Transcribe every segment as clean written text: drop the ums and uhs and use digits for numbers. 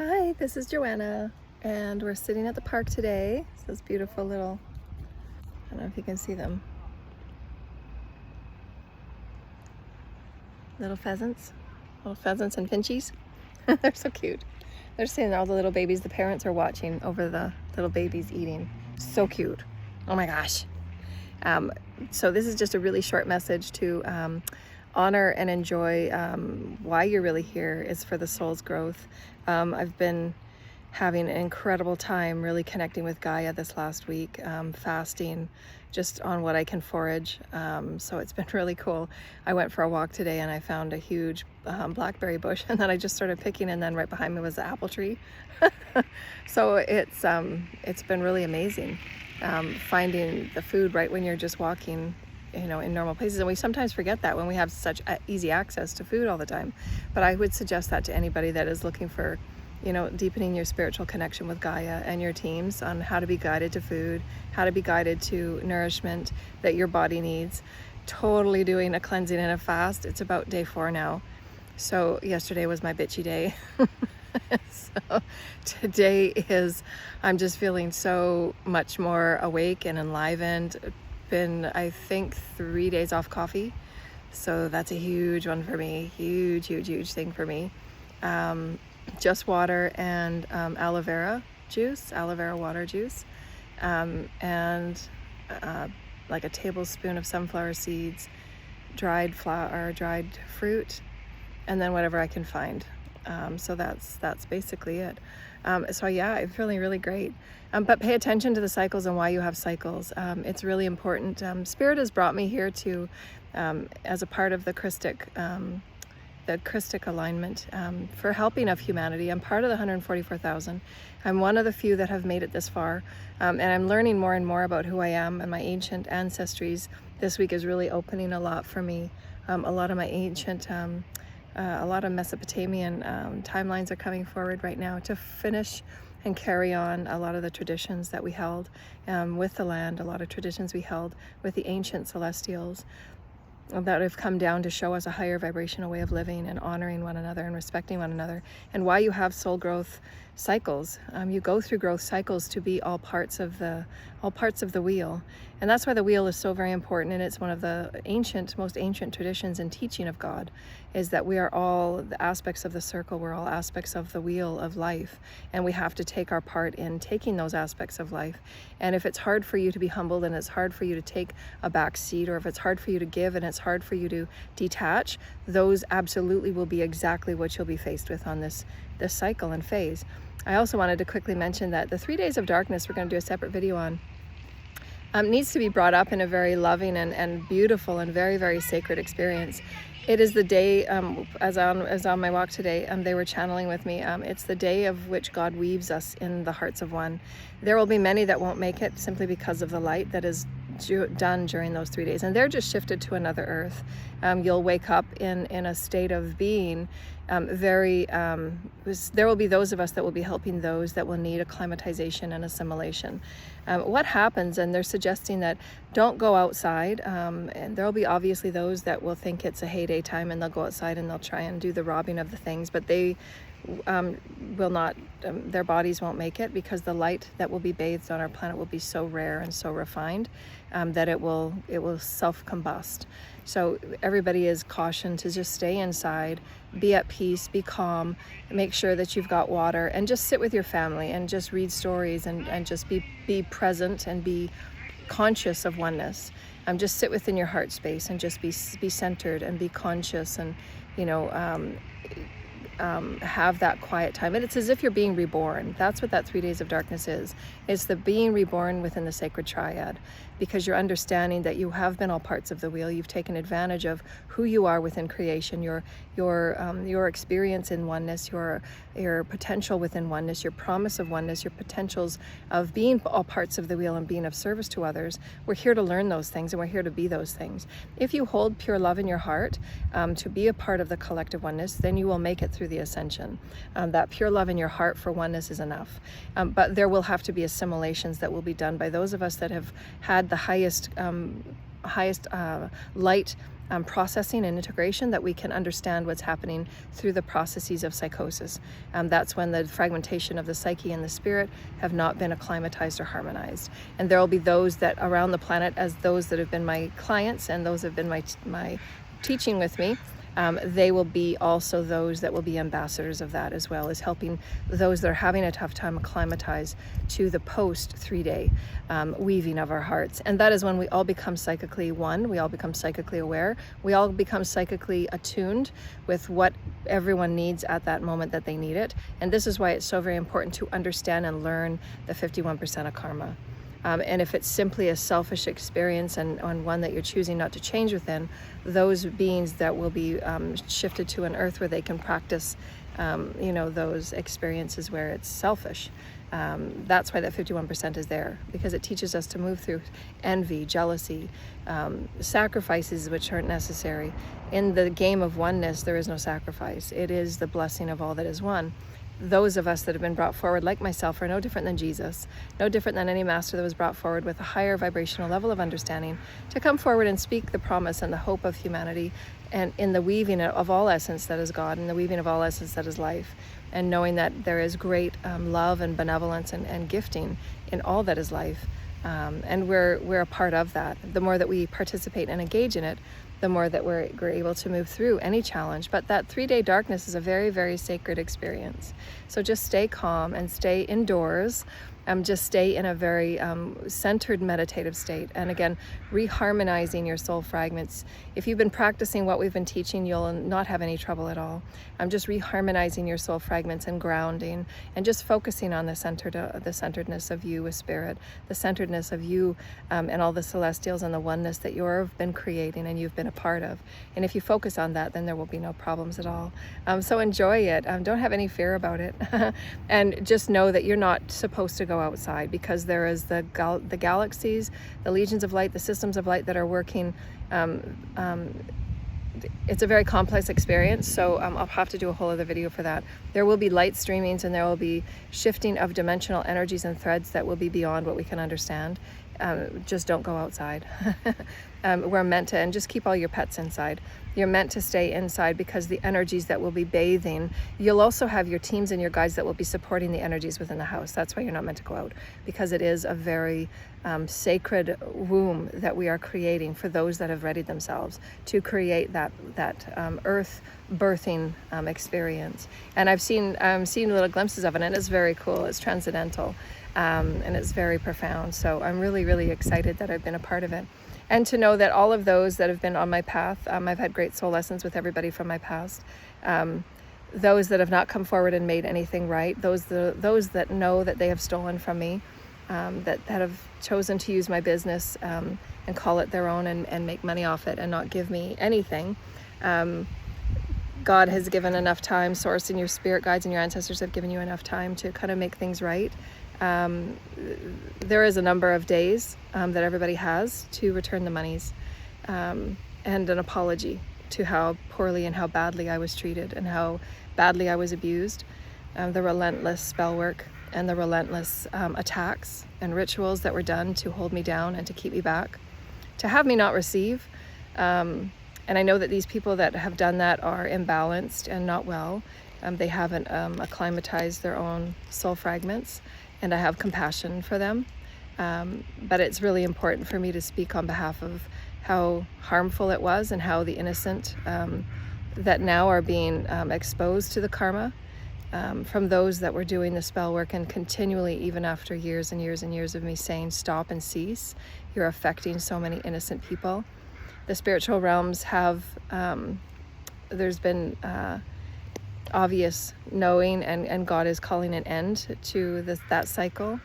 Hi, this is Joanna, and we're sitting at the park today. It's those beautiful little, I don't know if you can see them, little pheasants and finchies. They're so cute. They're seeing all the little babies. The parents are watching over the little babies eating. So cute. Oh my gosh. So this is just a really short message to honor and enjoy why you're really here is for the soul's growth. I've been having an incredible time really connecting with Gaia this last week, fasting just on what I can forage. So it's been really cool. I went for a walk today and I found a huge blackberry bush, and then I just started picking, and then right behind me was the apple tree. So it's been really amazing finding the food right when you're just walking, in normal places. And we sometimes forget that when we have such easy access to food all the time. But I would suggest that to anybody that is looking for, deepening your spiritual connection with Gaia and your teams on how to be guided to food, how to be guided to nourishment that your body needs. Totally doing a cleansing and a fast. It's about day 4 now. So yesterday was my bitchy day. So today I'm just feeling so much more awake and enlivened. Been, I think, 3 days off coffee. So that's a huge one for me. Huge thing for me. Just water and aloe vera water juice, and like a tablespoon of sunflower seeds, dried fruit, and then whatever I can find. So that's basically it. So yeah, I'm feeling really great. But pay attention to the cycles and why you have cycles. It's really important. Spirit has brought me here to, as a part of the Christic alignment, for helping of humanity. I'm part of the 144,000. I'm one of the few that have made it this far, and I'm learning more and more about who I am and my ancient ancestries. This week is really opening a lot for me. A lot of my ancient, a lot of Mesopotamian timelines are coming forward right now to finish and carry on a lot of the traditions that we held with the land, a lot of traditions we held with the ancient celestials that have come down to show us a higher vibrational way of living and honoring one another and respecting one another, and why you have soul growth cycles. You go through growth cycles to be all parts of the wheel, and that's why the wheel is so very important. And it's one of the most ancient traditions and teaching of God, is that we are all the aspects of the circle. We're all aspects of the wheel of life, and we have to take our part in taking those aspects of life. And if it's hard for you to be humbled, and it's hard for you to take a back seat, or if it's hard for you to give and it's hard for you to detach, those absolutely will be exactly what you'll be faced with on this cycle and phase. I also wanted to quickly mention that the 3 days of darkness we're going to do a separate video on needs to be brought up in a very loving and beautiful and very, very sacred experience. It is the day, as on my walk today, they were channeling with me. It's the day of which God weaves us in the hearts of one. There will be many that won't make it simply because of the light that is done during those 3 days, and they're just shifted to another earth. You'll wake up in a state of being there will be those of us that will be helping those that will need acclimatization and assimilation. What happens, and they're suggesting that don't go outside, and there'll be obviously those that will think it's a heyday time and they'll go outside and they'll try and do the robbing of the things, but they will not, their bodies won't make it, because the light that will be bathed on our planet will be so rare and so refined that it will self-combust. So everybody is cautioned to just stay inside, be at peace, be calm, make sure that you've got water, and just sit with your family and just read stories and just be present and be conscious of oneness. Just sit within your heart space and just be centered and be conscious, and have that quiet time. And it's as if you're being reborn. That's what that 3 days of darkness is. It's the being reborn within the sacred triad, because you're understanding that you have been all parts of the wheel. You've taken advantage of who you are within creation, your experience in oneness, your potential within oneness, your promise of oneness, your potentials of being all parts of the wheel and being of service to others. We're here to learn those things, and we're here to be those things. If you hold pure love in your heart to be a part of the collective oneness, then you will make it through the ascension. That pure love in your heart for oneness is enough. But there will have to be assimilations that will be done by those of us that have had the highest light processing and integration that we can understand what's happening through the processes of psychosis. That's when the fragmentation of the psyche and the spirit have not been acclimatized or harmonized. And there will be those that around the planet, as those that have been my clients and those that have been my teaching with me, they will be also those that will be ambassadors of that, as well as helping those that are having a tough time acclimatize to the post 3-day weaving of our hearts. And that is when we all become psychically one, we all become psychically aware, we all become psychically attuned with what everyone needs at that moment that they need it. And this is why it's so very important to understand and learn the 51% of karma. And if it's simply a selfish experience and one that you're choosing not to change within, those beings that will be shifted to an earth where they can practice, those experiences where it's selfish. That's why that 51% is there, because it teaches us to move through envy, jealousy, sacrifices which aren't necessary. In the game of oneness, there is no sacrifice. It is the blessing of all that is one. Those of us that have been brought forward, like myself, are no different than Jesus, no different than any master that was brought forward with a higher vibrational level of understanding to come forward and speak the promise and the hope of humanity, and in the weaving of all essence that is God, and the weaving of all essence that is life, and knowing that there is great love and benevolence and gifting in all that is life. And we're a part of that. The more that we participate and engage in it, the more that we're able to move through any challenge. But that 3-day darkness is a very, very sacred experience. So just stay calm and stay indoors. Just stay in a very centered meditative state. And again, reharmonizing your soul fragments. If you've been practicing what we've been teaching, you'll not have any trouble at all. Just reharmonizing your soul fragments and grounding, and just focusing on the centeredness of you with spirit, the centeredness of you and all the celestials and the oneness that you've been creating and you've been a part of. And if you focus on that, then there will be no problems at all. So enjoy it. Don't have any fear about it. And just know that you're not supposed to go outside, because there is the galaxies, the legions of light, the systems of light that are working. It's a very complex experience, so I'll have to do a whole other video for that. There will be light streamings, and there will be shifting of dimensional energies and threads that will be beyond what we can understand. Just don't go outside. We're meant to, and just keep all your pets inside. You're meant to stay inside, because the energies that will be bathing, you'll also have your teams and your guides that will be supporting the energies within the house. That's why you're not meant to go out, because it is a very sacred womb that we are creating for those that have readied themselves to create that earth birthing experience. And I've seen little glimpses of it, and it's very cool. It's transcendental, and it's very profound. So I'm really, really excited that I've been a part of it. And to know that all of those that have been on my path, I've had great soul lessons with everybody from my past. Those that have not come forward and made anything right, those that know that they have stolen from me, that have chosen to use my business and call it their own and make money off it and not give me anything. God has given enough time, Source and your spirit guides and your ancestors have given you enough time to kind of make things right. There is a number of days that everybody has to return the monies, and an apology to how poorly and how badly I was treated and how badly I was abused, the relentless spell work and the relentless attacks and rituals that were done to hold me down and to keep me back, to have me not receive. And I know that these people that have done that are imbalanced and not well. They haven't acclimatized their own soul fragments, and I have compassion for them. But it's really important for me to speak on behalf of how harmful it was and how the innocent that now are being exposed to the karma from those that were doing the spell work, and continually, even after years and years and years of me saying stop and cease, you're affecting so many innocent people. The spiritual realms have, there's been obvious knowing, and God is calling an end to that cycle.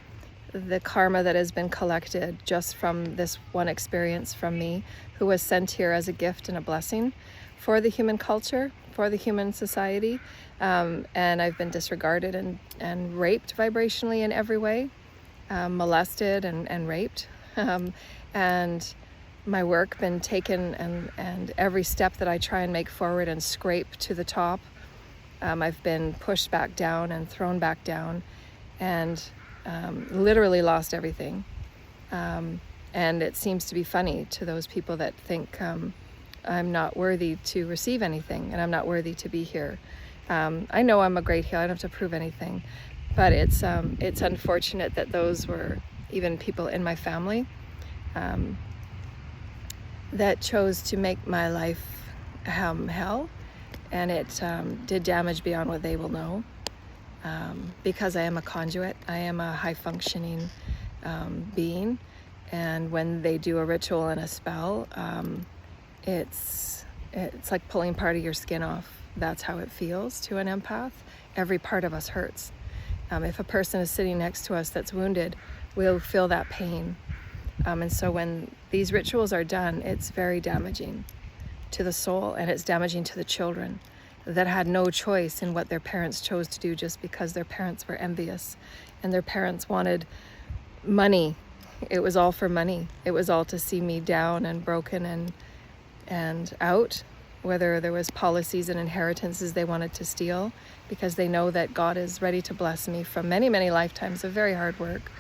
The karma that has been collected just from this one experience from me, who was sent here as a gift and a blessing for the human culture, for the human society. And I've been disregarded and raped vibrationally in every way, molested and raped. And my work been taken, and every step that I try and make forward and scrape to the top, I've been pushed back down and thrown back down, and literally lost everything. And it seems to be funny to those people that think I'm not worthy to receive anything, and I'm not worthy to be here. I know I'm a great healer. I don't have to prove anything, but it's unfortunate that those were even people in my family that chose to make my life hell, and it did damage beyond what they will know. Because I am a conduit, I am a high-functioning being, and when they do a ritual and a spell, it's like pulling part of your skin off. That's how it feels to an empath. Every part of us hurts. If a person is sitting next to us that's wounded, we'll feel that pain. And so when these rituals are done, it's very damaging to the soul, and it's damaging to the children that had no choice in what their parents chose to do just because their parents were envious and their parents wanted money. It was all for money. It was all to see me down and broken and out, whether there was policies and inheritances they wanted to steal, because they know that God is ready to bless me from many, many lifetimes of very hard work.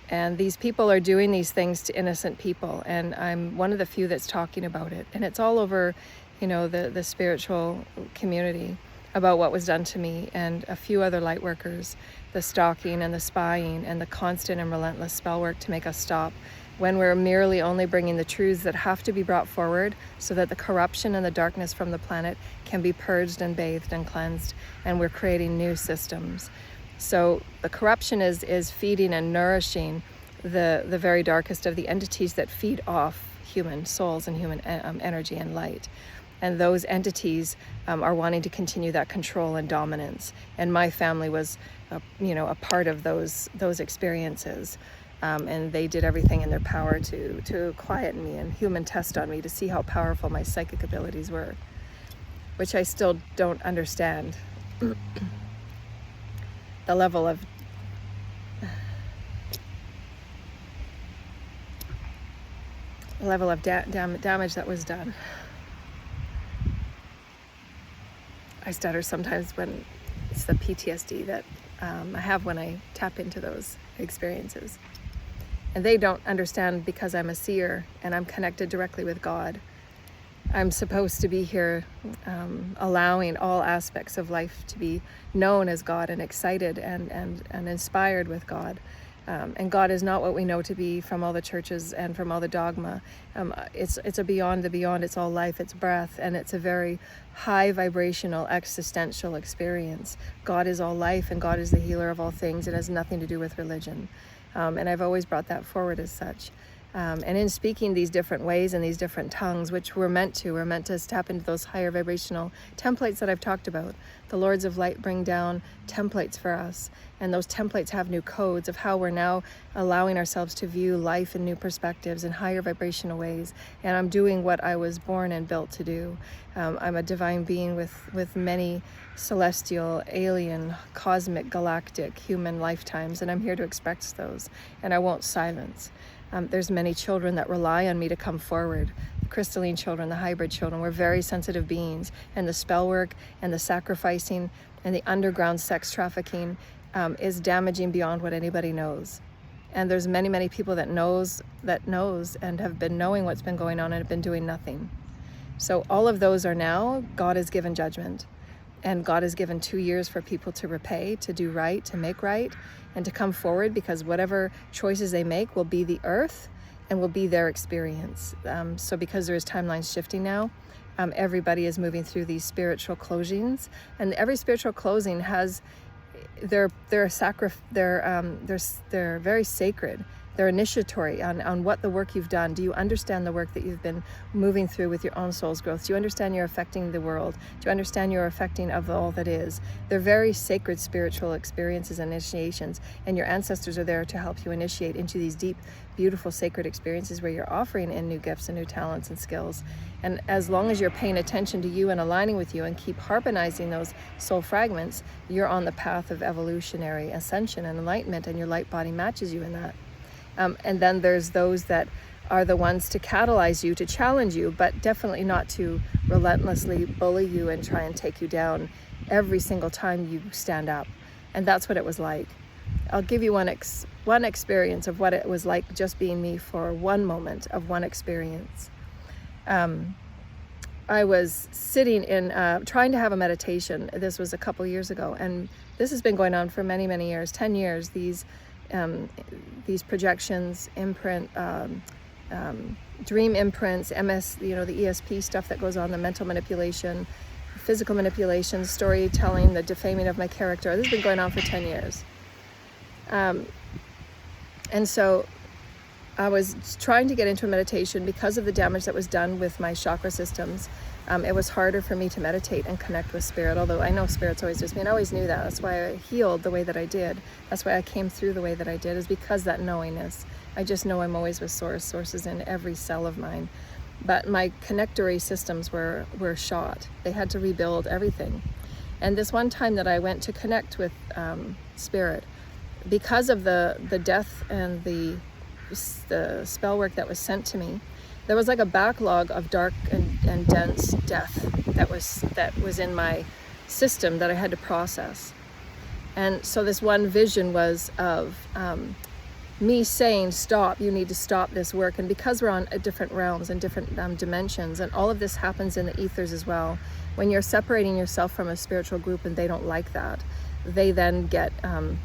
And these people are doing these things to innocent people, and I'm one of the few that's talking about it. And it's all over, the spiritual community about what was done to me and a few other light workers, the stalking and the spying and the constant and relentless spell work to make us stop, when we're merely only bringing the truths that have to be brought forward so that the corruption and the darkness from the planet can be purged and bathed and cleansed, and we're creating new systems. So the corruption is feeding and nourishing the very darkest of the entities that feed off human souls and human energy and light. And those entities are wanting to continue that control and dominance. And my family was, a part of those experiences. And they did everything in their power to quieten me and human test on me to see how powerful my psychic abilities were, which I still don't understand. The level of damage that was done. I stutter sometimes when it's the PTSD that I have when I tap into those experiences. And they don't understand because I'm a seer and I'm connected directly with God. I'm supposed to be here allowing all aspects of life to be known as God and excited and inspired with God. And God is not what we know to be from all the churches and from all the dogma. It's a beyond the beyond. It's all life, it's breath, and it's a very high vibrational existential experience. God is all life, and God is the healer of all things. It has nothing to do with religion. And I've always brought that forward as such. And in speaking these different ways and these different tongues, which we're meant to tap into those higher vibrational templates that I've talked about. The Lords of Light bring down templates for us, and those templates have new codes of how we're now allowing ourselves to view life in new perspectives in higher vibrational ways. And I'm doing what I was born and built to do. I'm a divine being with many celestial, alien, cosmic, galactic, human lifetimes, and I'm here to express those, and I won't silence. There's many children that rely on me to come forward. The crystalline children, the hybrid children, we're very sensitive beings, and the spell work and the sacrificing and the underground sex trafficking is damaging beyond what anybody knows. And there's many, many people that knows and have been knowing what's been going on and have been doing nothing. So all of those are now, God has given judgment. And God has given 2 years for people to repay, to do right, to make right, and to come forward, because whatever choices they make will be the earth and will be their experience. So because there's timelines shifting now, everybody is moving through these spiritual closings, and every spiritual closing has they're very sacred. They're initiatory on what the work you've done. Do you understand the work that you've been moving through with your own soul's growth? Do you understand you're affecting the world? Do you understand you're affecting of all that is? They're very sacred spiritual experiences and initiations, and your ancestors are there to help you initiate into these deep, beautiful, sacred experiences where you're offering in new gifts and new talents and skills. And as long as you're paying attention to you and aligning with you and keep harmonizing those soul fragments, you're on the path of evolutionary ascension and enlightenment, and your light body matches you in that. And then there's those that are the ones to catalyze you, to challenge you, but definitely not to relentlessly bully you and try and take you down every single time you stand up. And that's what it was like. I'll give you one experience of what it was like just being me for one moment of one experience. I was sitting in, trying to have a meditation. This was a couple years ago, and this has been going on for many, many years, 10 years. These projections, imprint, dream imprints, MS, the ESP stuff that goes on, the mental manipulation, physical manipulation, storytelling, the defaming of my character. This has been going on for 10 years. And so I was trying to get into a meditation because of the damage that was done with my chakra systems. It was harder for me to meditate and connect with spirit, although I know spirit's always with me, and I always knew that. That's why I healed the way that I did. That's why I came through the way that I did, is because that knowingness. I just know I'm always with source. Source is in every cell of mine. But my connectory systems were shot. They had to rebuild everything. And this one time that I went to connect with spirit, because of the death and the spell work that was sent to me, there was like a backlog of dark and dense death that was in my system that I had to process. And so this one vision was of me saying, stop, you need to stop this work. And because we're on different realms and different dimensions, and all of this happens in the ethers as well, when you're separating yourself from a spiritual group and they don't like that, they then get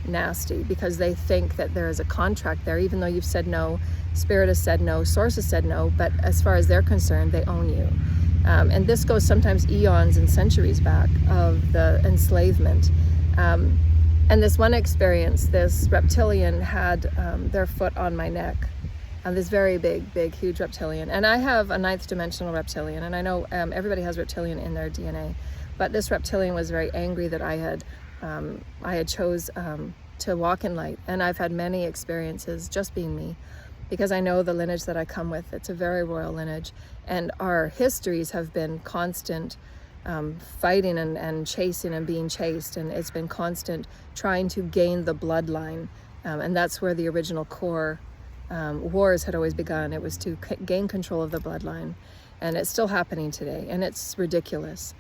nasty, because they think that there is a contract there, even though you've said no, spirit has said no, source has said no, but as far as they're concerned, they own you. And this goes sometimes eons and centuries back of the enslavement. And this one experience, this reptilian had their foot on my neck, this very big, huge reptilian. And I have a 9th dimensional reptilian, and I know everybody has reptilian in their DNA, but this reptilian was very angry that I had chose to walk in light. And I've had many experiences just being me, because I know the lineage that I come with. It's a very royal lineage, and our histories have been constant fighting and chasing and being chased, and it's been constant trying to gain the bloodline, and that's where the original core wars had always begun. It was to gain control of the bloodline, and it's still happening today, and it's ridiculous.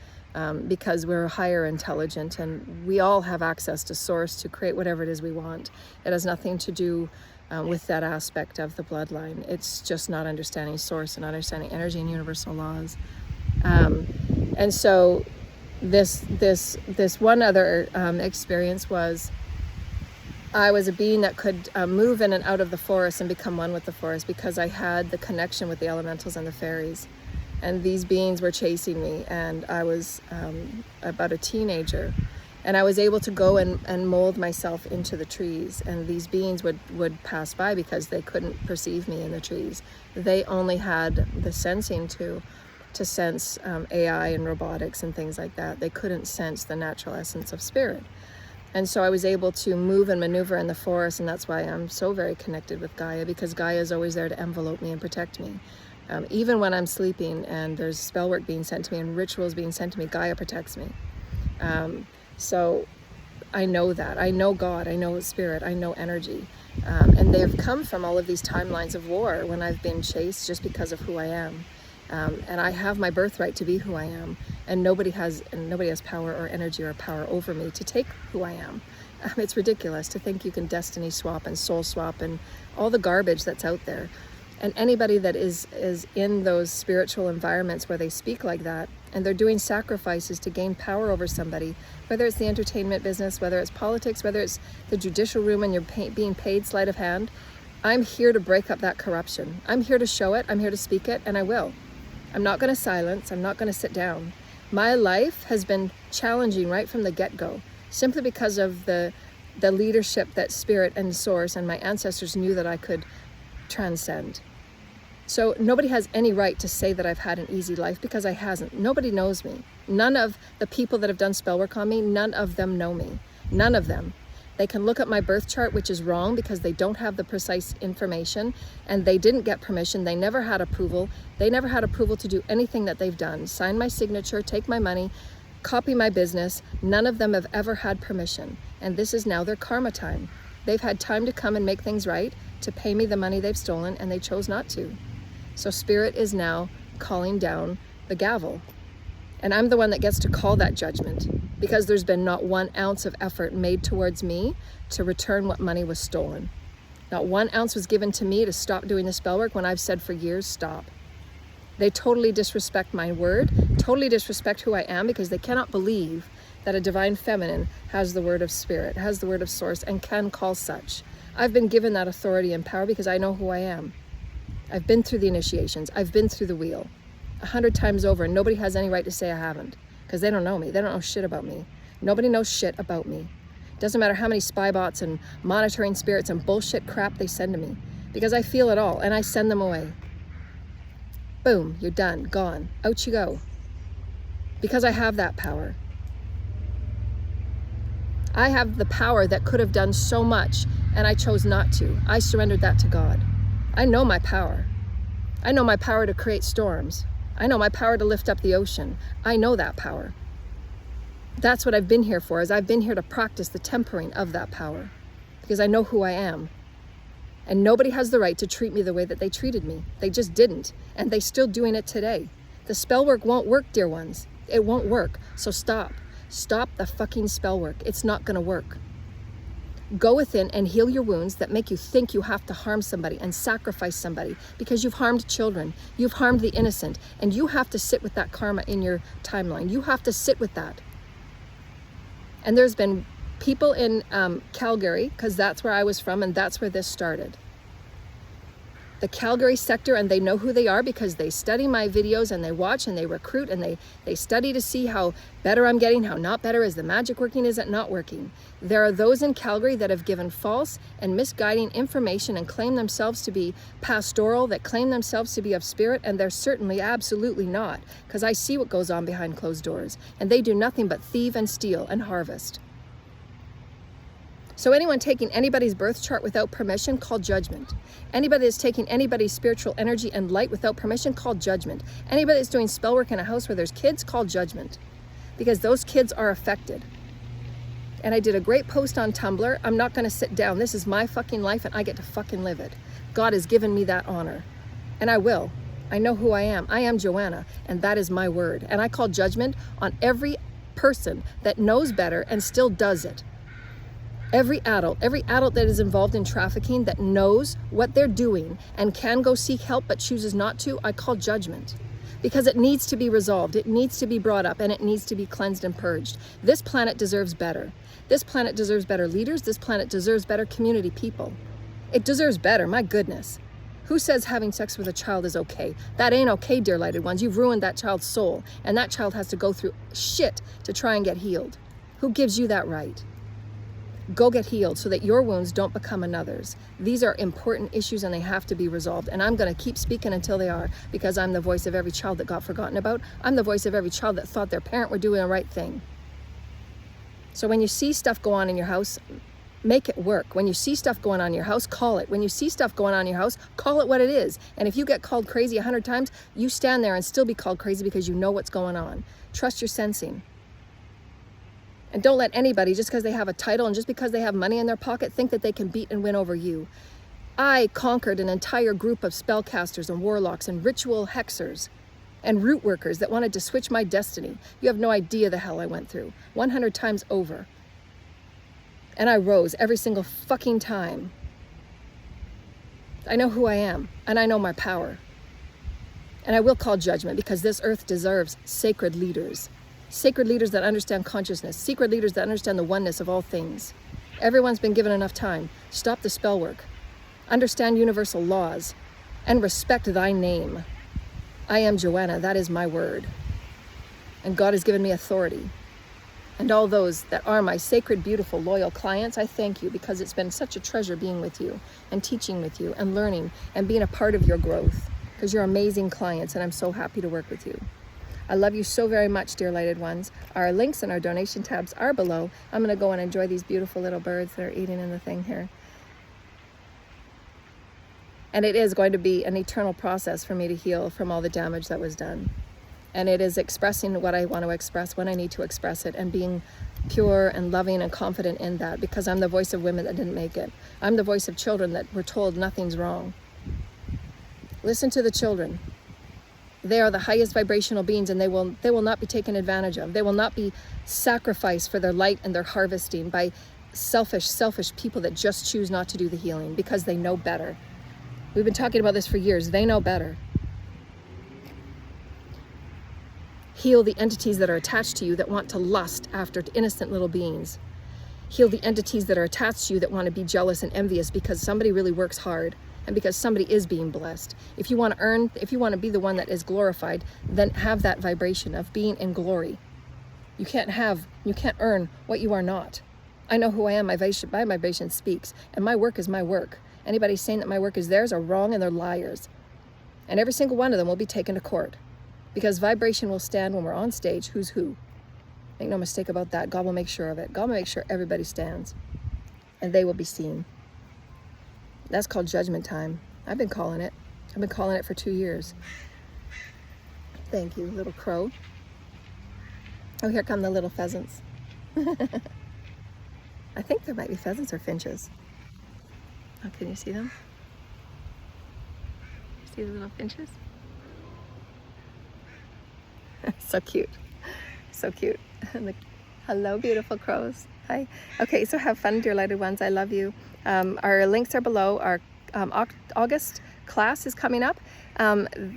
Because we're higher intelligent, and we all have access to source to create whatever it is we want. It has nothing to do with that aspect of the bloodline. It's just not understanding source and understanding energy and universal laws. And so this one other experience was, I was a being that could move in and out of the forest and become one with the forest, because I had the connection with the elementals and the fairies. And these beings were chasing me, and I was about a teenager, and I was able to go and mold myself into the trees, and these beings would pass by because they couldn't perceive me in the trees. They only had the sensing to sense AI and robotics and things like that. They couldn't sense the natural essence of spirit. And so I was able to move and maneuver in the forest, and that's why I'm so very connected with Gaia, because Gaia is always there to envelope me and protect me. Even when I'm sleeping and there's spell work being sent to me and rituals being sent to me, Gaia protects me. So I know that. I know God, I know spirit, I know energy. And they've come from all of these timelines of war when I've been chased just because of who I am. And I have my birthright to be who I am. And nobody has power or energy or power over me to take who I am. It's ridiculous to think you can destiny swap and soul swap and all the garbage that's out there. And anybody that is in those spiritual environments where they speak like that, and they're doing sacrifices to gain power over somebody, whether it's the entertainment business, whether it's politics, whether it's the judicial room and you're being paid sleight of hand, I'm here to break up that corruption. I'm here to show it, I'm here to speak it, and I will. I'm not going to silence, I'm not going to sit down. My life has been challenging right from the get-go, simply because of the leadership that spirit and source and my ancestors knew that I could transcend. So nobody has any right to say that I've had an easy life, because I hasn't. Nobody knows me. None of the people that have done spell work on me, none of them know me. None of them. They can look at my birth chart, which is wrong because they don't have the precise information, and they didn't get permission. They never had approval. They never had approval to do anything that they've done. Sign my signature, take my money, copy my business. None of them have ever had permission. And this is now their karma time. They've had time to come and make things right, to pay me the money they've stolen, and they chose not to. So spirit is now calling down the gavel. And I'm the one that gets to call that judgment, because there's been not 1 ounce of effort made towards me to return what money was stolen. Not 1 ounce was given to me to stop doing the spell work when I've said for years, stop. They totally disrespect my word, totally disrespect who I am, because they cannot believe that a divine feminine has the word of spirit, has the word of source, and can call such. I've been given that authority and power because I know who I am. I've been through the initiations. I've been through the wheel 100 times over, and nobody has any right to say I haven't, because they don't know me. They don't know shit about me. Nobody knows shit about me. Doesn't matter how many spy bots and monitoring spirits and bullshit crap they send to me, because I feel it all and I send them away. Boom, you're done, gone, out you go. Because I have that power. I have the power that could have done so much, and I chose not to. I surrendered that to God. I know my power. I know my power to create storms. I know my power to lift up the ocean. I know that power. That's what I've been here for, is I've been here to practice the tempering of that power, because I know who I am. And nobody has the right to treat me the way that they treated me. They just didn't, and they're still doing it today. The spell work won't work, dear ones. It won't work, so stop. Stop the fucking spell work. It's not gonna work. Go within and heal your wounds that make you think you have to harm somebody and sacrifice somebody, because you've harmed children, you've harmed the innocent, and you have to sit with that karma in your timeline. You have to sit with that. And there's been people in Calgary, because that's where I was from and that's where this started. The Calgary sector, and they know who they are because they study my videos and they watch and they recruit and they study to see how better I'm getting, how not better, is the magic working, is it not working. There are those in Calgary that have given false and misguiding information and claim themselves to be pastoral, that claim themselves to be of spirit, and they're certainly absolutely not, because I see what goes on behind closed doors, and they do nothing but thieve and steal and harvest. So anyone taking anybody's birth chart without permission, call judgment. Anybody that's taking anybody's spiritual energy and light without permission, call judgment. Anybody that's doing spell work in a house where there's kids, call judgment. Because those kids are affected. And I did a great post on Tumblr. I'm not gonna sit down. This is my fucking life and I get to fucking live it. God has given me that honor. And I will. I know who I am. I am Joanna, and that is my word. And I call judgment on every person that knows better and still does it. Every adult that is involved in trafficking, that knows what they're doing and can go seek help but chooses not to, I call judgment. Because it needs to be resolved, it needs to be brought up, and it needs to be cleansed and purged. This planet deserves better. This planet deserves better leaders. This planet deserves better community people. It deserves better, my goodness. Who says having sex with a child is okay? That ain't okay, dear lighted ones. You've ruined that child's soul, and that child has to go through shit to try and get healed. Who gives you that right? Go get healed so that your wounds don't become another's. These are important issues and they have to be resolved. And I'm going to keep speaking until they are, because I'm the voice of every child that got forgotten about. I'm the voice of every child that thought their parent were doing the right thing. So when you see stuff go on in your house, make it work. When you see stuff going on in your house, call it. When you see stuff going on in your house, call it what it is. And if you get called crazy 100 times, you stand there and still be called crazy because you know what's going on. Trust your sensing. And don't let anybody, just because they have a title and just because they have money in their pocket, think that they can beat and win over you. I conquered an entire group of spellcasters and warlocks and ritual hexers and root workers that wanted to switch my destiny. You have no idea the hell I went through, 100 times over. And I rose every single fucking time. I know who I am, and I know my power. And I will call judgment, because this earth deserves sacred leaders. Sacred leaders that understand consciousness. Secret leaders that understand the oneness of all things. Everyone's been given enough time. Stop the spell work. Understand universal laws. And respect thy name. I am Joanna. That is my word. And God has given me authority. And all those that are my sacred, beautiful, loyal clients, I thank you, because it's been such a treasure being with you and teaching with you and learning and being a part of your growth, because you're amazing clients and I'm so happy to work with you. I love you so very much, dear lighted ones. Our links and our donation tabs are below. I'm going to go and enjoy these beautiful little birds that are eating in the thing here. And it is going to be an eternal process for me to heal from all the damage that was done. And it is expressing what I want to express when I need to express it, and being pure and loving and confident in that, because I'm the voice of women that didn't make it. I'm the voice of children that were told nothing's wrong. Listen to the children. They are the highest vibrational beings, and they will not be taken advantage of. They will not be sacrificed for their light and their harvesting by selfish people that just choose not to do the healing because they know better. We've been talking about this for years. They know better. Heal the entities that are attached to you that want to lust after innocent little beings. Heal the entities that are attached to you that want to be jealous and envious because somebody really works hard and because somebody is being blessed. If you want to be the one that is glorified, then have that vibration of being in glory. You can't earn what you are not. I know who I am. My vibration speaks, and my work is my work. Anybody saying that my work is theirs are wrong, and they're liars. And every single one of them will be taken to court, because vibration will stand when we're on stage. Who's who? Make no mistake about that. God will make sure of it. God will make sure everybody stands, and they will be seen. That's called judgment time. I've been calling it. I've been calling it for 2 years. Thank you, little crow. Oh, here come the little pheasants. I think there might be pheasants or finches. Oh, can you see them? See the little finches? So cute. So cute. Hello, beautiful crows. Hi. Okay, so have fun, dear lighted ones. I love you. Our links are below. Our August class is coming up.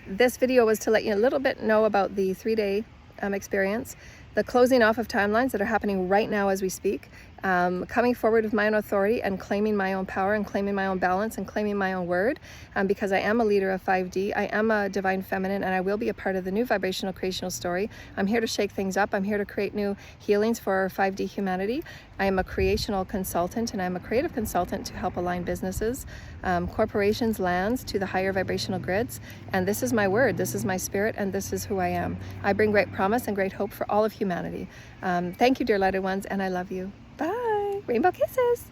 This video was to let you a little bit know about the 3-day experience, the closing off of timelines that are happening right now as we speak, coming forward with my own authority and claiming my own power and claiming my own balance and claiming my own word, because I am a leader of 5D, I am a divine feminine, and I will be a part of the new vibrational creational story. I'm here to shake things up. I'm here to create new healings for 5D humanity. I am a creational consultant, and I'm a creative consultant to help align businesses, corporations, lands to the higher vibrational grids. And this is my word, this is my spirit, and this is who I am. I bring great promise and great hope for all of humanity. Thank you, dear lighted ones, and I love you. Bye. Rainbow kisses.